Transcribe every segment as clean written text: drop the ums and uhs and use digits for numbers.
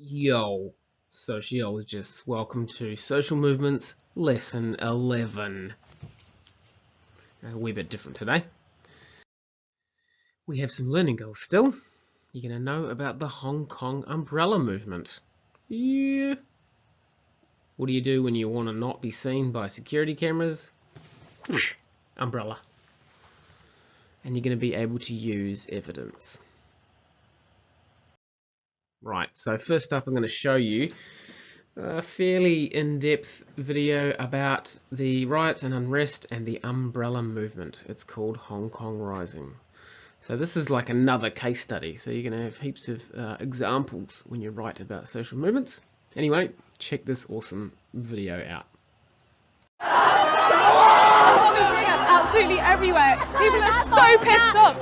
Yo, sociologists, welcome to Social Movements Lesson 11. A wee bit different today. We have some learning goals still. You're going to know about the Hong Kong umbrella movement. Yeah. What do you do when you want to not be seen by security cameras? Umbrella. And you're going to be able to use evidence. Right, so first up I'm going to show you a fairly in-depth video about the riots and unrest and the umbrella movement. It's called Hong Kong Rising. So this is like another case study, so you're going to have heaps of examples when you write about social movements. Anyway, check this awesome video out. Absolutely everywhere. People are so pissed off.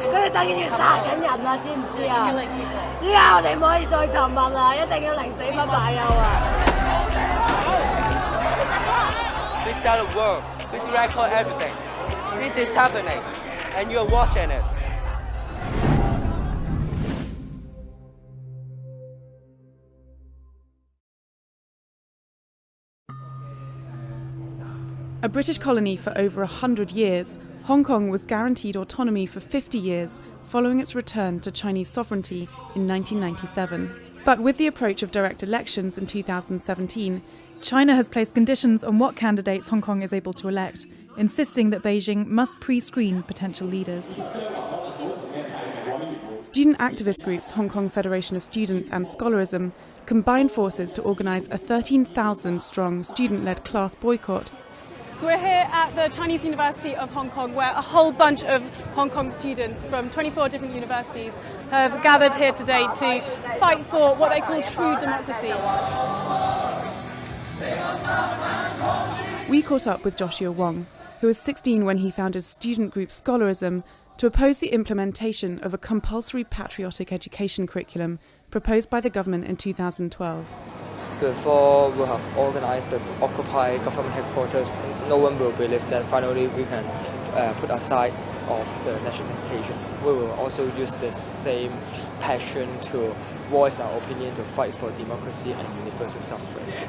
We start a war. We record everything. This is happening, and you're watching it. A British colony for over 100 years, Hong Kong was guaranteed autonomy for 50 years following its return to Chinese sovereignty in 1997. But with the approach of direct elections in 2017, China has placed conditions on what candidates Hong Kong is able to elect, insisting that Beijing must pre-screen potential leaders. Student activist groups Hong Kong Federation of Students and Scholarism combined forces to organise a 13,000-strong student-led class boycott. So we're here at the Chinese University of Hong Kong, where a whole bunch of Hong Kong students from 24 different universities have gathered here today to fight for what they call true democracy. We caught up with Joshua Wong, who was 16 when he founded student group Scholarism to oppose the implementation of a compulsory patriotic education curriculum proposed by the government in 2012. Before we have organized the Occupy government headquarters, no one will believe that finally we can put aside of the national education. We will also use the same passion to voice our opinion to fight for democracy and universal suffrage.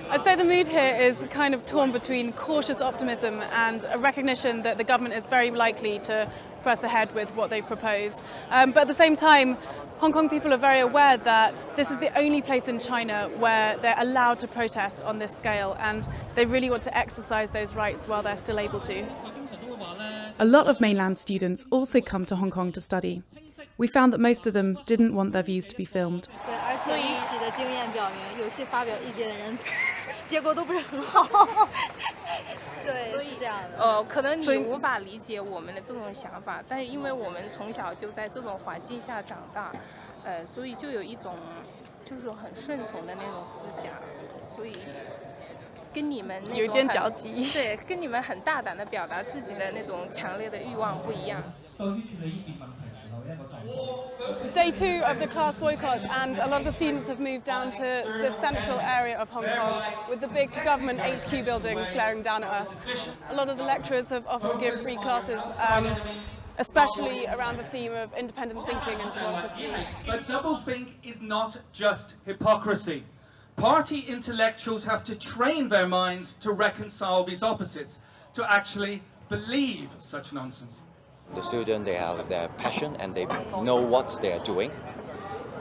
I'd say the mood here is kind of torn between cautious optimism and a recognition that the government is very likely to press ahead with what they've proposed. But at the same time, Hong Kong people are very aware that this is the only place in China where they're allowed to protest on this scale, and they really want to exercise those rights while they're still able to. A lot of mainland students also come to Hong Kong to study. We found that most of them didn't want their views to be filmed. 可能你无法理解我们的这种想法，但是因为我们从小就在这种环境下长大，所以就有一种就是很顺从的那种思想，所以跟你们有点着急，对，跟你们很大胆的表达自己的那种强烈的欲望不一样。 Day 2 of the class boycott, and a lot of the students have moved down to the central area of Hong Kong with the big government HQ buildings glaring down at us. A lot of the lecturers have offered to give free classes, especially around the theme of independent thinking and democracy. But doublethink is not just hypocrisy. Party intellectuals have to train their minds to reconcile these opposites, to actually believe such nonsense. The students, they have their passion and they know what they are doing,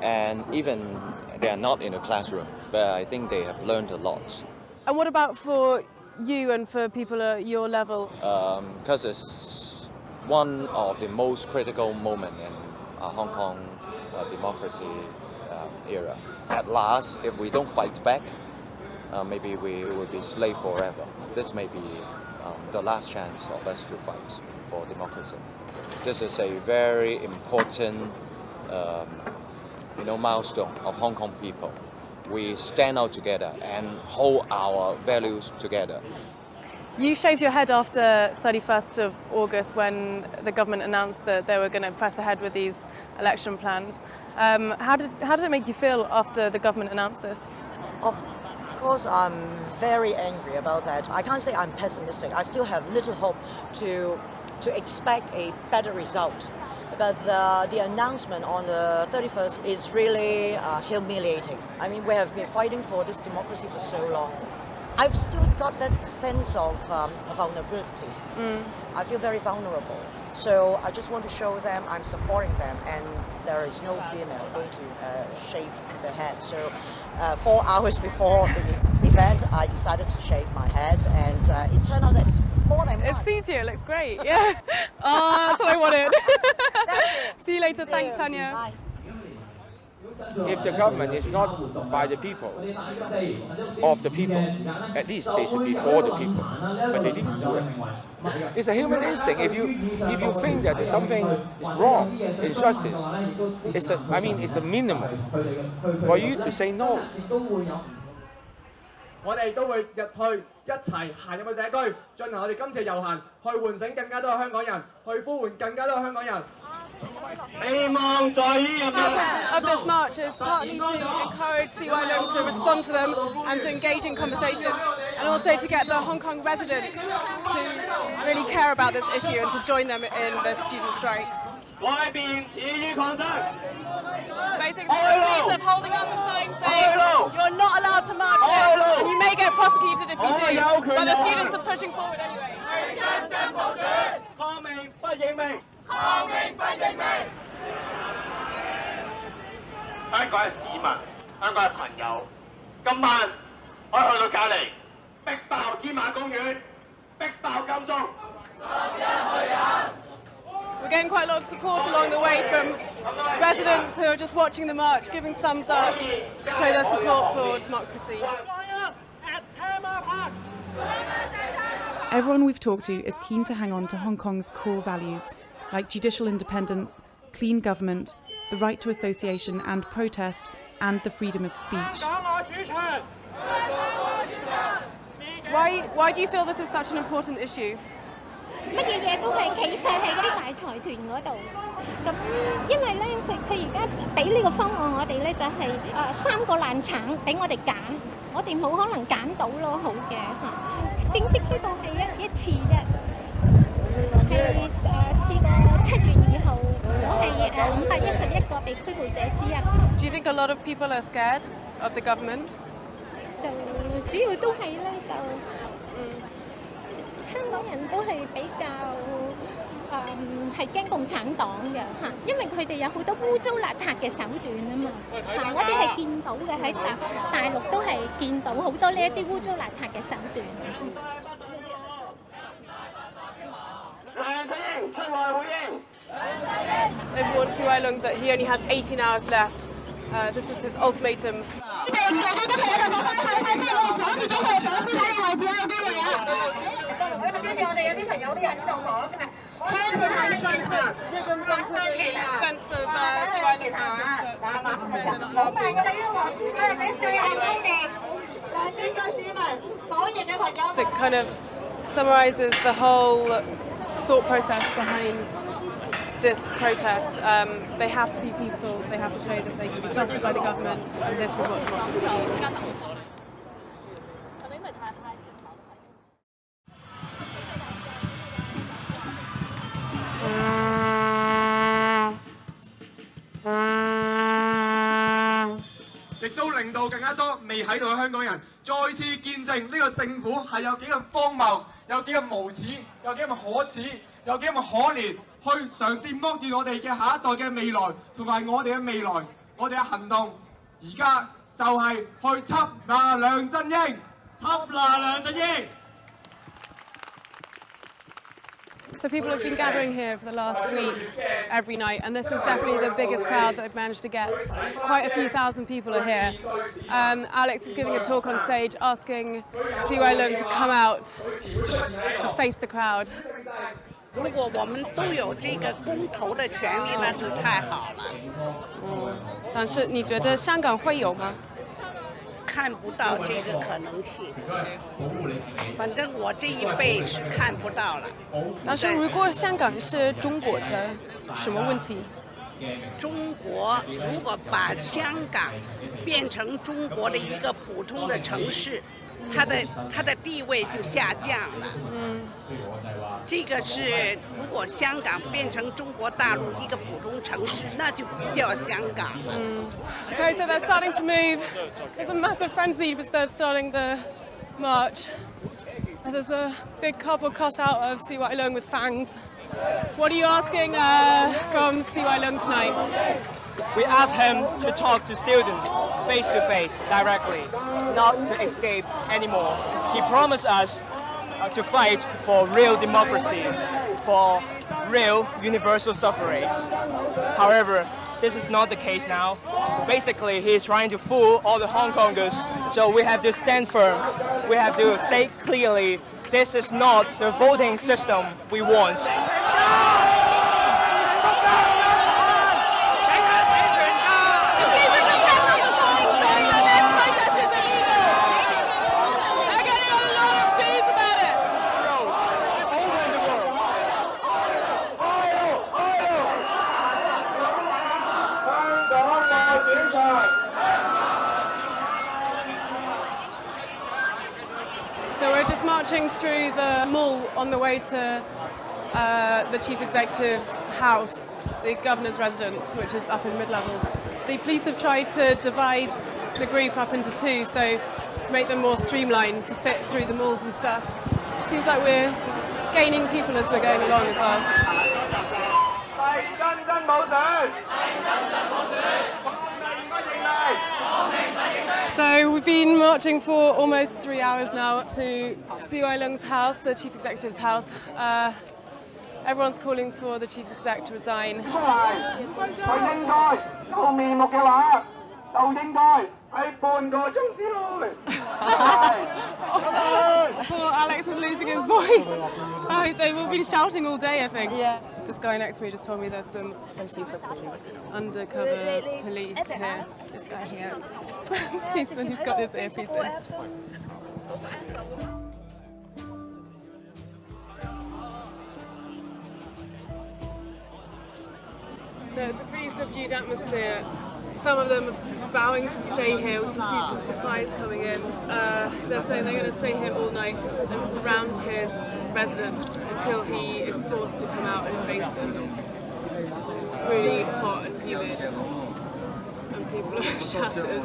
and even they are not in a classroom, but I think they have learned a lot. And what about for you and for people at your level? Because it's one of the most critical moments in Hong Kong democracy era. At last, if we don't fight back, maybe we will be slave forever. This may be the last chance of us to fight for democracy. This is a very important milestone of Hong Kong people. We stand out together and hold our values together. You shaved your head after 31st of August when the government announced that they were going to press ahead with these election plans. How did it make you feel after the government announced this? Of course, I'm very angry about that. I can't say I'm pessimistic. I still have little hope to expect a better result. But the announcement on the 31st is really humiliating. I mean, we have been fighting for this democracy for so long. I've still got that sense of vulnerability. I feel very vulnerable. So I just want to show them I'm supporting them, and there is no female going to shave their head. So 4 hours before the event, I decided to shave my head, and it turned out that it's more than It one. suits you, it looks great, yeah. Oh, that's what I wanted. See you later, thanks Tanya. Bye. If the government is not by the people, of the people, at least they should be for the people. But they didn't do it. It's a human instinct. If you think that something is wrong, injustice, it's a minimum for you to say no. 我哋都會入去一齊行入去社區，進行我哋今次遊行，去喚醒更加多嘅香港人，去呼喚更加多嘅香港人。 Of this march is partly to encourage CY Leung to respond to them and to engage in conversation, and also to get the Hong Kong residents to really care about this issue and to join them in the student strike. Basically, the police are holding up a sign saying you're not allowed to march here, and you may get prosecuted if you do, but the students are pushing forward anyway. 香港嘅市民、香港嘅朋友，今晚可以去到隔離，逼爆天馬公園，逼爆金鐘。We're getting quite a lot of support along the way from residents who are just watching the march, giving thumbs up to show their support for democracy. Everyone we've talked to is keen to hang on to Hong Kong's core values, like judicial independence, clean government, the right to association and protest, and the freedom of speech. Why do you feel this is such an important issue? 乜嘢嘢都係企晒喺嗰啲大財團嗰度，咁因為咧佢而家俾呢個方案我哋咧就係3個爛橙俾我哋揀，我哋冇可能揀到咯，好嘅嚇。正式開放係一次啫，係試過7月2號，我係511個被拘捕者之一。Do you think a lot of people are scared of the government? 就主要都係咧就。香港人都係比較係驚共產黨嘅嚇，因為佢哋有好多污糟邋遢嘅手段啊嘛嚇，我哋係見到嘅喺大陸都係見到好多呢一啲污糟邋遢嘅手段。梁振英出來回應。They've warned CY Leung that he only has 18 hours left. This is his ultimatum. Ribbons onto the fence of CY Leung houses, but police are saying they're not allowed to. It kind of summarises the whole thought process behind this protest. They have to be peaceful, they have to show that they can be trusted by the government, and this is what democracy is.亦都令到更加多未喺度嘅香港人再次見證呢個政府係有幾咁荒謬，有幾咁無恥，有幾咁可恥，有幾咁可憐，去嘗試剝奪我哋嘅下一代嘅未來同埋我哋嘅未來，我哋嘅行動而家就係去緝拿梁振英，緝拿梁振英。So people have been gathering here for the last week every night, and this is definitely the biggest crowd that we've managed to get. Quite a few thousand people are here. Alex is giving a talk on stage asking CY Leung to come out to face the crowd. 如果我们都有这个公投的权利，那就太好了。但是你觉得香港会有吗？看不到这个可能性，反正我这一辈是看不到了。但是如果香港是中国的，什么问题？中国如果把香港变成中国的一个普通的城市，他的地位就下降了。这个是如果香港变成中国大陆一个普通城市，那就不叫香港了。Okay, so they're starting to move. There's a massive frenzy for starting the march. And there's a big cardboard cutout of CY Leung with fangs. What are you asking from CY Leung tonight? We asked him to talk to students face to face, directly, not to escape anymore. He promised us to fight for real democracy, for real universal suffrage. However, this is not the case now. So basically, he is trying to fool all the Hong Kongers. So we have to stand firm. We have to state clearly, this is not the voting system we want. So we're just marching through the mall on the way to the Chief Executive's house, the Governor's residence, which is up in mid-levels. The police have tried to divide the group up into two, so to make them more streamlined, to fit through the malls and stuff. Seems like we're gaining people as we're going along as well. So we've been marching for almost 3 hours now to CY Leung's house, the Chief Executive's house. Everyone's calling for the Chief Exec to resign. Poor Alex is losing his voice. They've all been shouting all day, I think. Yeah. This guy next to me just told me there's some secret police, undercover police here. This guy here, policeman who's got his earpiece in. So it's a pretty subdued atmosphere. Some of them are vowing to stay here. We can see some supplies coming in. They're saying they're going to stay here all night and surround his residence until he is forced to come out and face them. It's really hot and humid, and people are shattered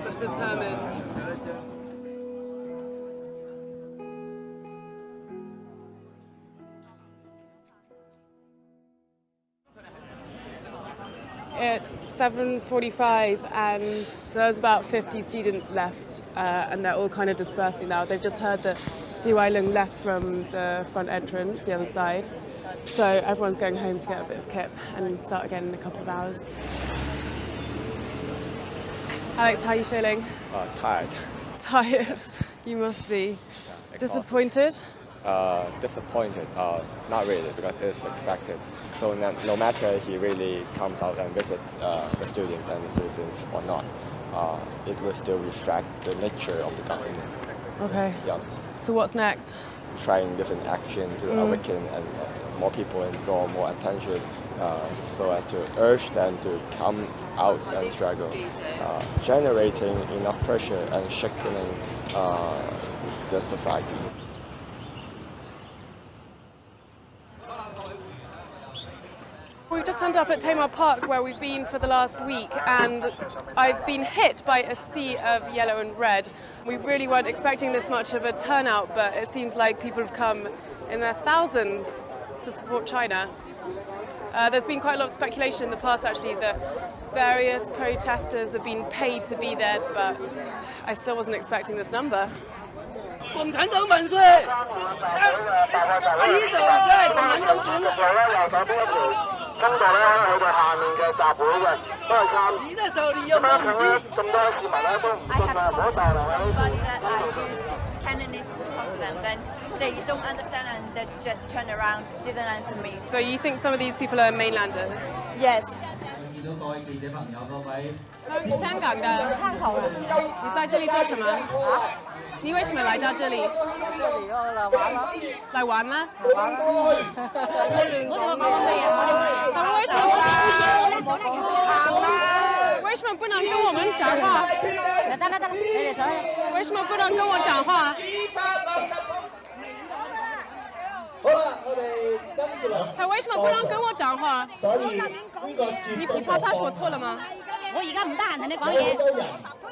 but determined. It's 7:45 and there's about 50 students left and they're all kind of dispersing now. They've just heard that CY Leung left from the front entrance, the other side. So everyone's going home to get a bit of kip and start again in a couple of hours. Alex, how are you feeling? Tired. Tired? You must be. Disappointed? Disappointed, not really, because it's expected. So no matter he really comes out and visit the students and the citizens or not, it will still reflect the nature of the government. Okay. Yeah. So what's next? Trying different action to awaken and more people and draw more attention, so as to urge them to come out and struggle, generating enough pressure and shaking the society. We've just turned up at Tamar Park where we've been for the last week and I've been hit by a sea of yellow and red. We really weren't expecting this much of a turnout, but it seems like people have come in their thousands to support China. There's been quite a lot of speculation in the past actually that various protesters have been paid to be there, but I still wasn't expecting this number. 共產黨萬歲！喺呢度真係共產黨管啦。通道咧可以去到下面嘅集會嘅，都係參與。咁樣咁多市民咧都唔進啊，唔好逗留喺呢度。They don't understand and they just turn around, didn't answer me. So you think some of these people are mainlanders? Yes. 香港的，汉口的。你在这里做什么？你为什么来到这里？这里来玩了。来玩了？玩。他们为什么？为什为什么不能跟我们讲话？为什么不能跟我讲话？他为什么不能跟我讲话？你怕他说錯啦嘛？我而家唔得閒同你講嘢，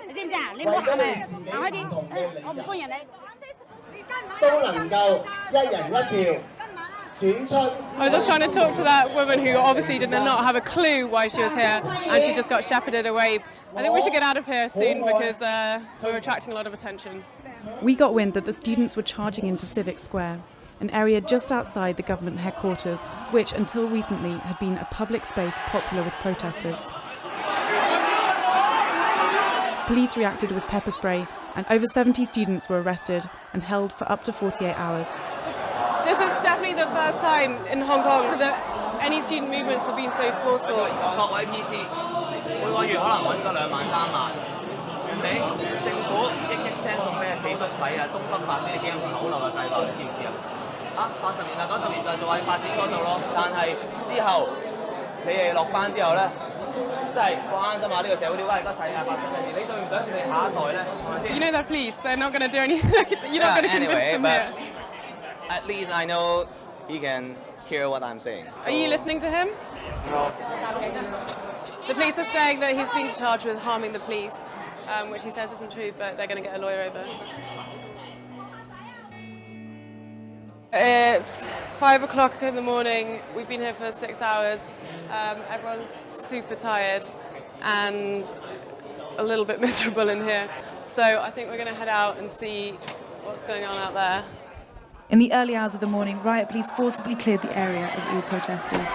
你知唔知啊？你唔好行嚟，行開啲，我唔歡迎你。都能夠一人一票。I was just trying to talk to that woman who obviously did not have a clue why she was here, and she just got shepherded away. I think we should get out of here soon because we're attracting a lot of attention. We got wind that the students were charging into Civic Square, an area just outside the government headquarters, which until recently had been a public space popular with protesters. Police reacted with pepper spray, and over 70 students were arrested and held for up to 48 hours. This is definitely the first time in Hong Kong that any student movements have been so forceful. 各位 PC， 每個月可能揾個2萬3萬，人哋政府億聲送咩四縮洗啊，東北發展你幾咁醜陋嘅計劃，你知唔知啊？80年代、90年代就係發展嗰度咯，但係之後你哋落班之後咧，真係關心下呢個社會點解而家世界發生嘅事，你對唔對得住你下一代咧？係咪先 ？You know that police, they're not going to do anything. You're not going to convince them here. At least I know he can hear what I'm saying. Are you listening to him? No. The police are saying that he's been charged with harming the police, which he says isn't true, but they're going to get a lawyer over. It's 5 o'clock in the morning. We've been here for 6 hours. Everyone's super tired and a little bit miserable in here. So I think we're going to head out and see what's going on out there. In the early hours of the morning, riot police forcibly cleared the area of all protesters.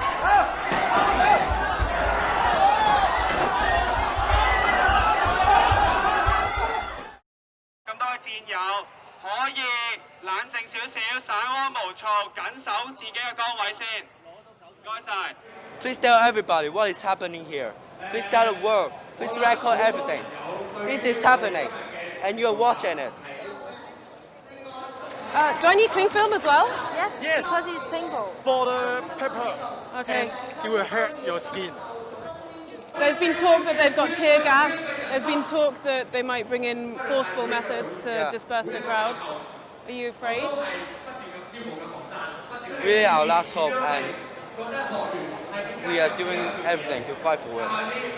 Please tell everybody what is happening here. Please tell the world. Please record everything. This is happening, and you are watching it. Do I need cling film as well? Yes. Because it's painful. For the pepper. Okay. It will hurt your skin. There's been talk that they've got tear gas. There's been talk that they might bring in forceful methods to disperse the crowds. Are you afraid? Really our last hope, and we are doing everything to fight for it.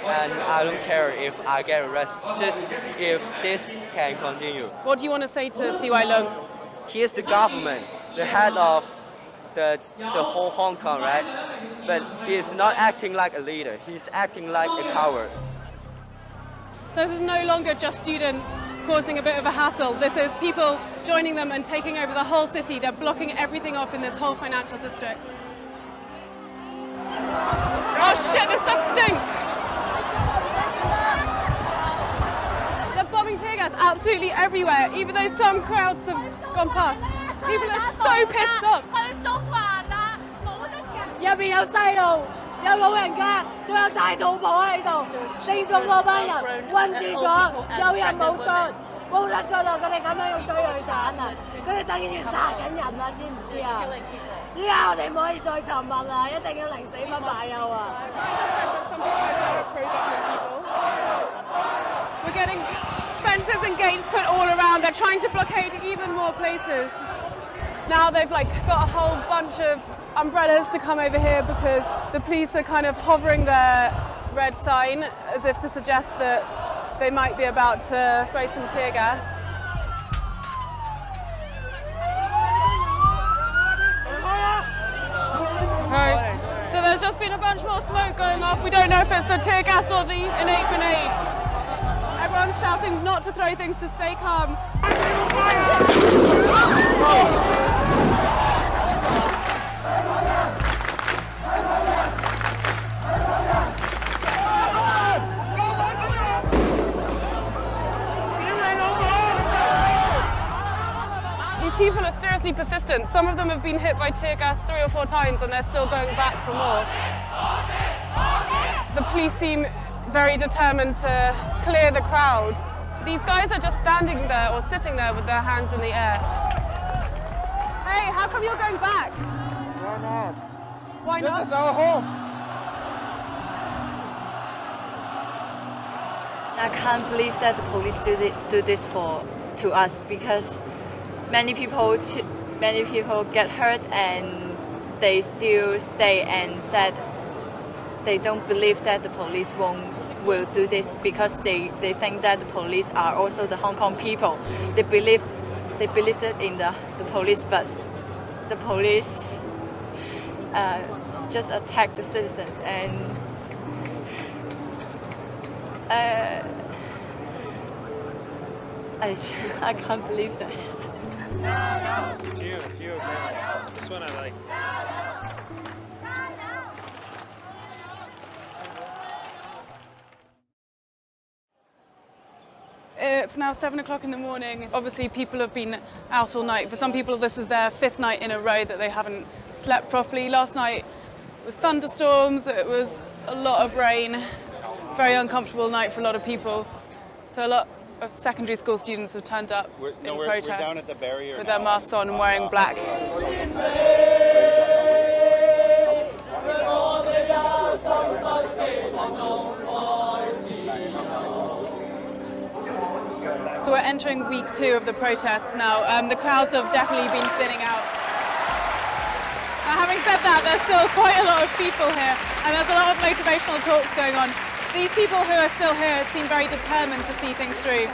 And I don't care if I get arrested, just if this can continue. What do you want to say to CY Leung? He is the government, the head of the whole Hong Kong, right? But he is not acting like a leader. He's acting like a coward. So this is no longer just students causing a bit of a hassle. This is people joining them and taking over the whole city. They're blocking everything off in this whole financial district. Oh shit, this stuff stinks! They're bombing tear gas absolutely everywhere, even though some crowds have gone past. People are so pissed off. 入邊有細路，有老人家，仲有大肚婆喺度，正中嗰班人困住咗，有人冇進，冇得進啊！佢哋咁樣用催淚彈啊！佢哋等於殺緊人啊！知唔知啊？依家我哋唔可以再沉默啦，一定要寧死不罷休啊！ We're getting fences and gates put all around. They're trying to blockade even more places. Now they've got a whole bunch of umbrellas to come over here because the police are kind of hovering their red sign as if to suggest that they might be about to spray some tear gas. Right. So there's just been a bunch more smoke going off. We don't know if it's the tear gas or the innate grenades. Everyone's shouting not to throw things, to stay calm. These people are seriously persistent. Some of them have been hit by tear gas 3 or 4 times and they're still going back for more. The police seem very determined to clear the crowd. These guys are just standing there or sitting there with their hands in the air. Hey, how come you're going back? Why not? Why not? This is our home. I can't believe that the police do this to us, because many people get hurt and they still stay and said they don't believe that the police will do this, because they think that the police are also the Hong Kong people. They believe that in the police, but the police just attack the citizens, and I can't believe that. Few. This one I like. It's now 7 o'clock in the morning. Obviously people have been out all night. For some people this is their 5th night in a row that they haven't slept properly. Last night was thunderstorms, it was a lot of rain. Very uncomfortable night for a lot of people. So a lot of secondary school students have turned up in protest we're down at the barrier with their masks on and wearing black. So we're entering week 2 of the protests now. The crowds have definitely been thinning out. Now, having said that, there's still quite a lot of people here, and there's a lot of motivational talks going on. These people who are still here seem very determined to see things through.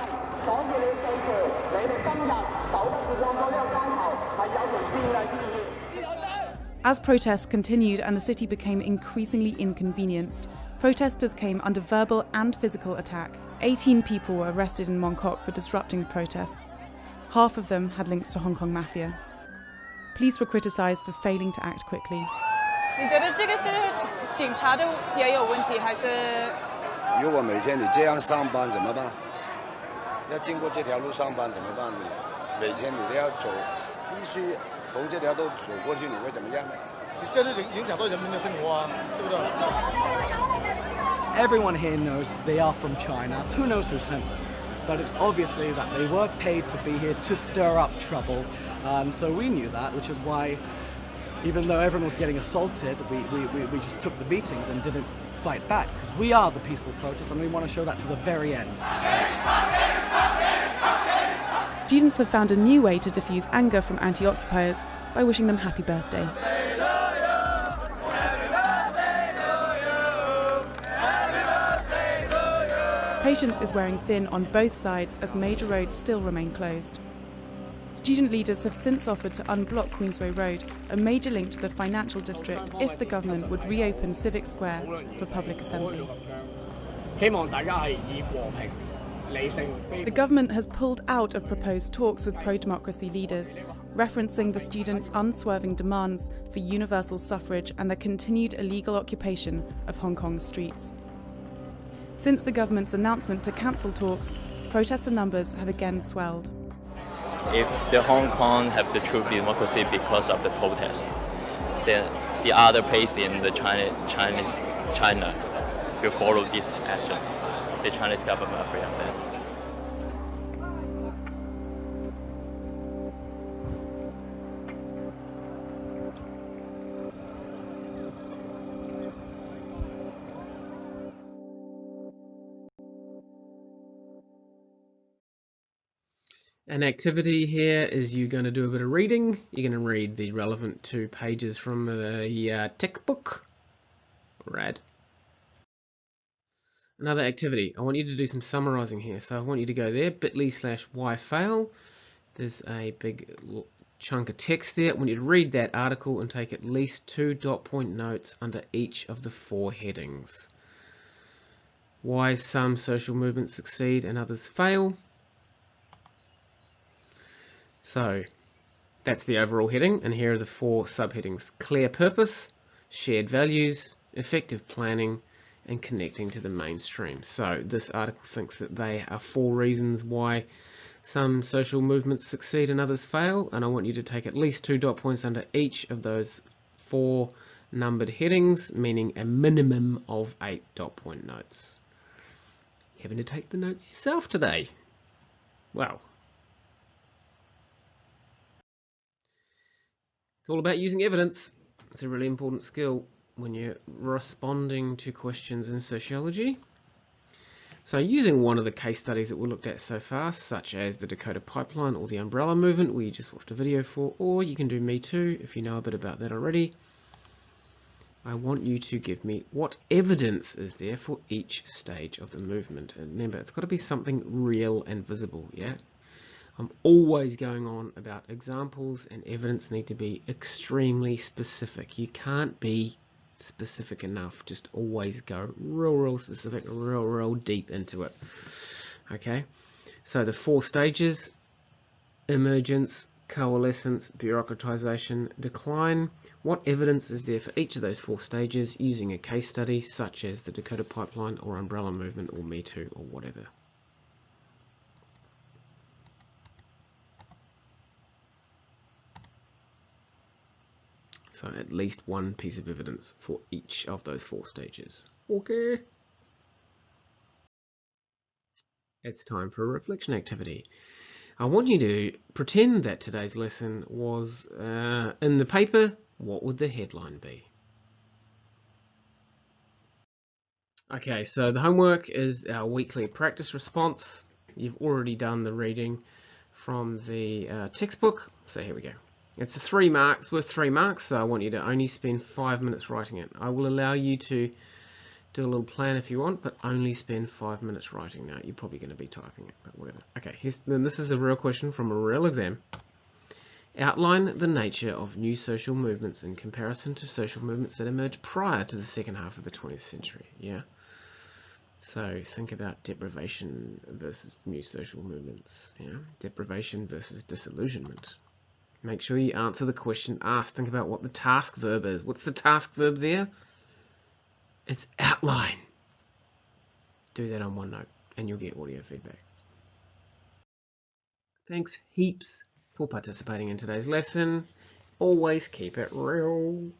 As protests continued and the city became increasingly inconvenienced, protesters came under verbal and physical attack. 18 people were arrested in Mongkok for disrupting the protests. Half of them had links to Hong Kong mafia. Police were criticised for failing to act quickly. 你觉得这个是警察的也有问题，还是？如果每天你这样上班怎么办？要经过这条路上班怎么办？你每天你都要走，必须从这条路走过去，你会怎么样呢？这就影响到人民的生活啊，对不对？ Everyone here knows they are from China. Who knows who sent them? But it's obviously that they were paid to be here to stir up trouble. So we knew that, which is why, even though everyone was getting assaulted, we just took the beatings and didn't fight back, because we are the peaceful protest and we want to show that to the very end. Students have found a new way to diffuse anger from anti-occupiers by wishing them happy birthday. Patience is wearing thin on both sides as major roads still remain closed. Student leaders have since offered to unblock Queensway Road, a major link to the financial district, if the government would reopen Civic Square for public assembly. The government has pulled out of proposed talks with pro-democracy leaders, referencing the students' unswerving demands for universal suffrage and the continued illegal occupation of Hong Kong's streets. Since the government's announcement to cancel talks, protester numbers have again swelled. If the Hong Kong have the true democracy because of the protest, then the other place in the China will follow this action. The Chinese government are afraid of that. An activity here is you're going to do a bit of reading. You're going to read the relevant 2 pages from the textbook. Rad. Another activity. I want you to do some summarising here. So I want you to go there, bit.ly/yfail. There's a big chunk of text there. I want you to read that article and take at least 2 dot point notes under each of the 4 headings. Why some social movements succeed and others fail. So that's the overall heading, and here are the 4 subheadings: clear purpose, shared values, effective planning, and connecting to the mainstream. So this article thinks that they are 4 reasons why some social movements succeed and others fail, and I want you to take at least 2 dot points under each of those 4 numbered headings, meaning a minimum of 8 dot point notes. You're having to take the notes yourself today. Well, it's all about using evidence. It's a really important skill when you're responding to questions in sociology. So using one of the case studies that we looked at so far, such as the Dakota Pipeline or the Umbrella Movement, where you just watched a video for, or you can do Me Too if you know a bit about that already, I want you to give me what evidence is there for each stage of the movement. And remember, it's got to be something real and visible, yeah? I'm always going on about examples, and evidence need to be extremely specific. You can't be specific enough. Just always go real specific, real deep into it. Okay, so the 4 stages: emergence, coalescence, bureaucratization, decline. What evidence is there for each of those 4 stages using a case study such as the Dakota Pipeline or Umbrella Movement or Me Too or whatever? So at least one piece of evidence for each of those 4 stages. Okay. It's time for a reflection activity. I want you to pretend that today's lesson was in the paper. What would the headline be? Okay, so the homework is our weekly practice response. You've already done the reading from the textbook, so here we go. It's 3 marks, worth 3 marks, so I want you to only spend 5 minutes writing it. I will allow you to do a little plan if you want, but only spend 5 minutes writing. Now, you're probably going to be typing it, but whatever. Okay, then this is a real question from a real exam. Outline the nature of new social movements in comparison to social movements that emerged prior to the second half of the 20th century. Yeah. So think about deprivation versus new social movements. Yeah, deprivation versus disillusionment. Make sure you answer the question asked. Think about what the task verb is. What's the task verb there? It's outline. Do that on OneNote and you'll get audio feedback. Thanks heaps for participating in today's lesson. Always keep it real.